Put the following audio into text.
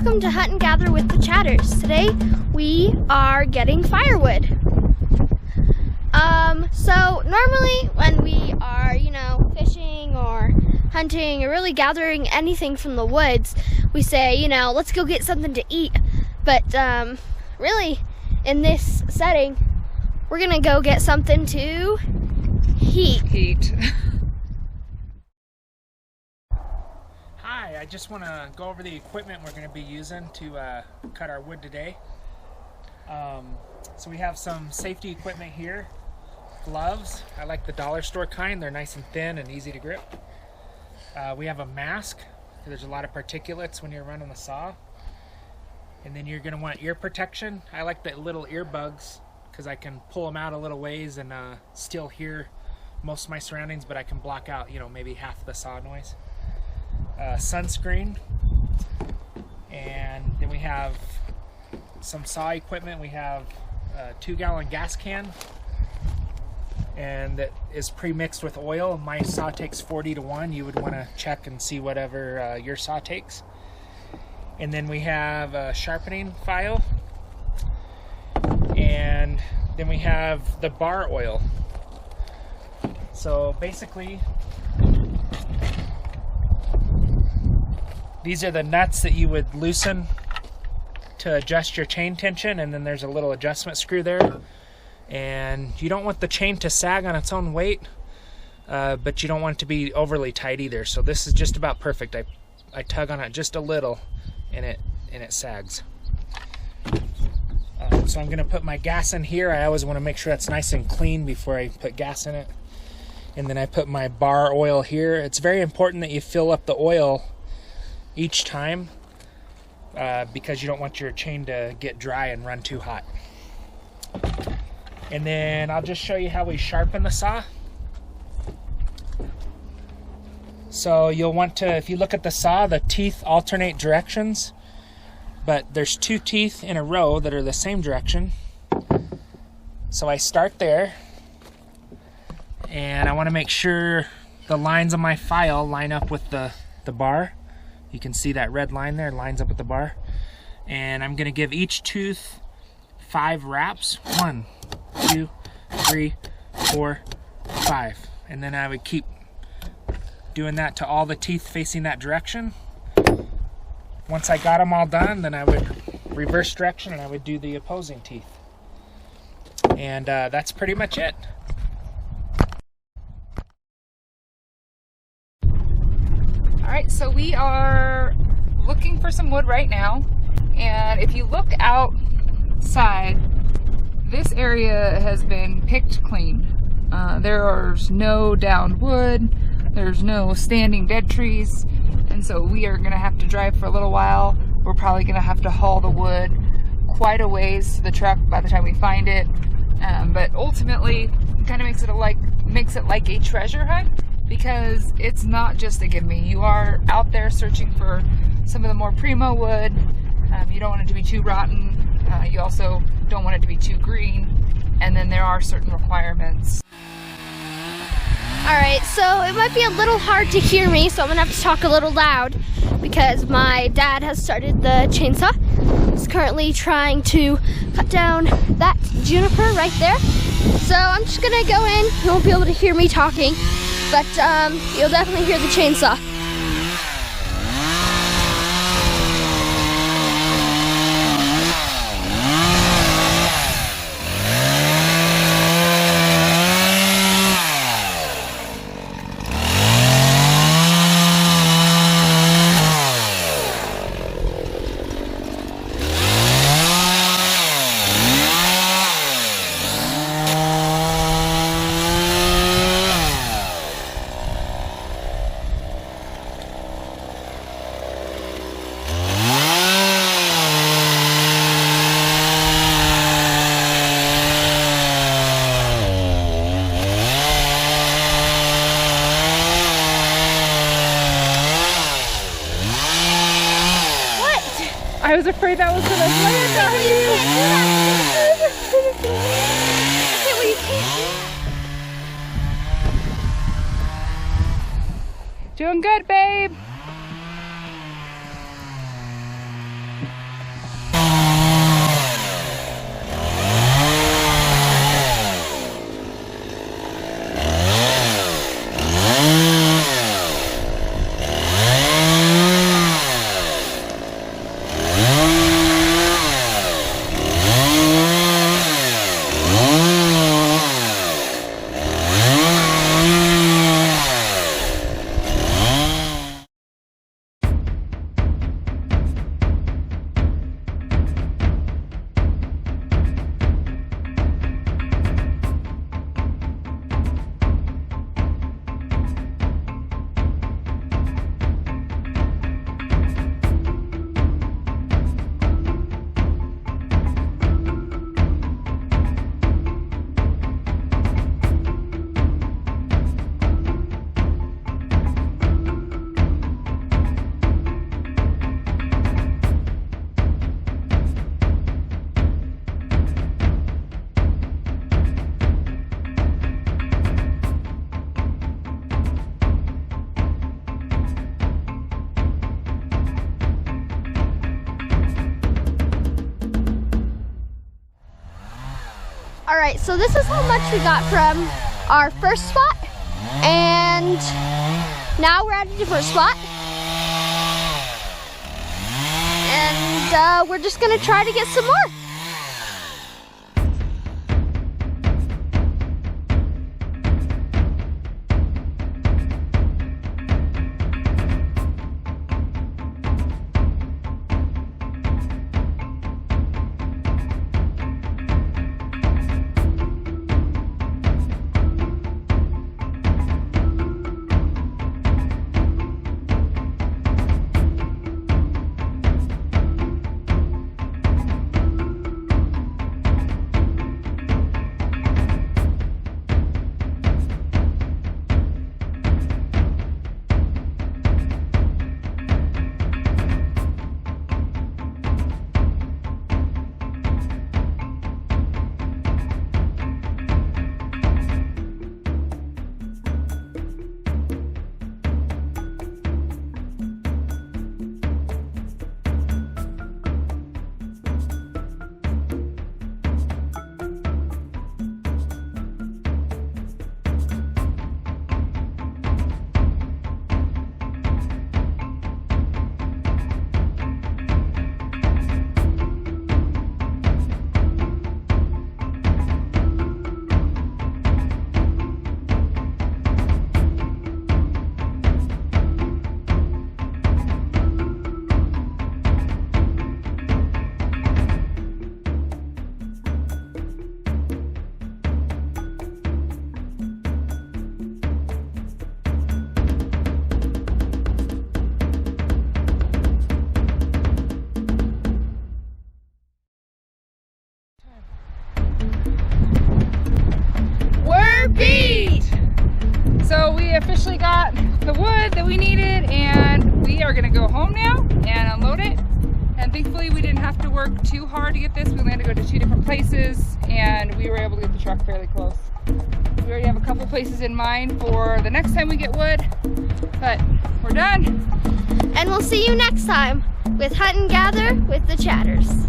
welcome to Hunt and Gather with the Chatters. Today we are getting firewood. So normally when we are, fishing or hunting or really gathering anything from the woods, we say, let's go get something to eat. But really, in this setting, we're gonna go get something to heat. Hi, I just want to go over the equipment we're going to be using to cut our wood today. So we have some safety equipment here. Gloves, I like the dollar store kind. They're nice and thin and easy to grip. We have a mask. There's a lot of particulates when you're running the saw. And then you're going to want ear protection. I like the little earbuds because I can pull them out a little ways and still hear most of my surroundings, but I can block out, maybe half the saw noise. Sunscreen, and then we have some saw equipment. We have a 2-gallon gas can, and that is pre-mixed with oil. My saw takes 40-1. You would want to check and see whatever your saw takes. And then we have a sharpening file, and then we have the bar oil. So basically, these are the nuts that you would loosen to adjust your chain tension, and then there's a little adjustment screw there. And you don't want the chain to sag on its own weight, but you don't want it to be overly tight either. So this is just about perfect. I tug on it just a little, and it sags. So I'm gonna put my gas in here. I always want to make sure that's nice and clean before I put gas in it. And then I put my bar oil here. It's very important that you fill up the oil each time because you don't want your chain to get dry and run too hot. And then I'll just show you how we sharpen the saw. So you'll want to, if you look at the saw, the teeth alternate directions, but there's 2 teeth in a row that are the same direction. So I start there, and I want to make sure the lines on my file line up with the bar. You can see that red line there lines up with the bar. And I'm going to give each tooth 5 wraps. 1, 2, 3, 4, 5. And then I would keep doing that to all the teeth facing that direction. Once I got them all done, then I would reverse direction and I would do the opposing teeth. And that's pretty much it. Alright, so we are looking for some wood right now, and if you look outside, this area has been picked clean. There's no downed wood, there's no standing dead trees, and so we are going to have to drive for a little while. We're probably going to have to haul the wood quite a ways to the truck by the time we find it, but ultimately it kind of makes it like a treasure hunt. Because it's not just a give me. You are out there searching for some of the more primo wood. You don't want it to be too rotten. You also don't want it to be too green. And then there are certain requirements. Alright, so it might be a little hard to hear me, so I'm gonna have to talk a little loud because my dad has started the chainsaw. He's currently trying to cut down that juniper right there. So I'm just gonna go in. You won't be able to hear me talking, but you'll definitely hear the chainsaw. I was afraid that was going to land on you. Doing good, babe. right, so this is how much we got from our first spot, and now we're at a different spot. And we're just gonna try to get some more. So we officially got the wood that we needed, and we are gonna go home now and unload it. And thankfully we didn't have to work too hard to get this. We only had to go to 2 different places, and we were able to get the truck fairly close. We already have a couple places in mind for the next time we get wood, but we're done. And we'll see you next time with Hunt and Gather with the Chatters.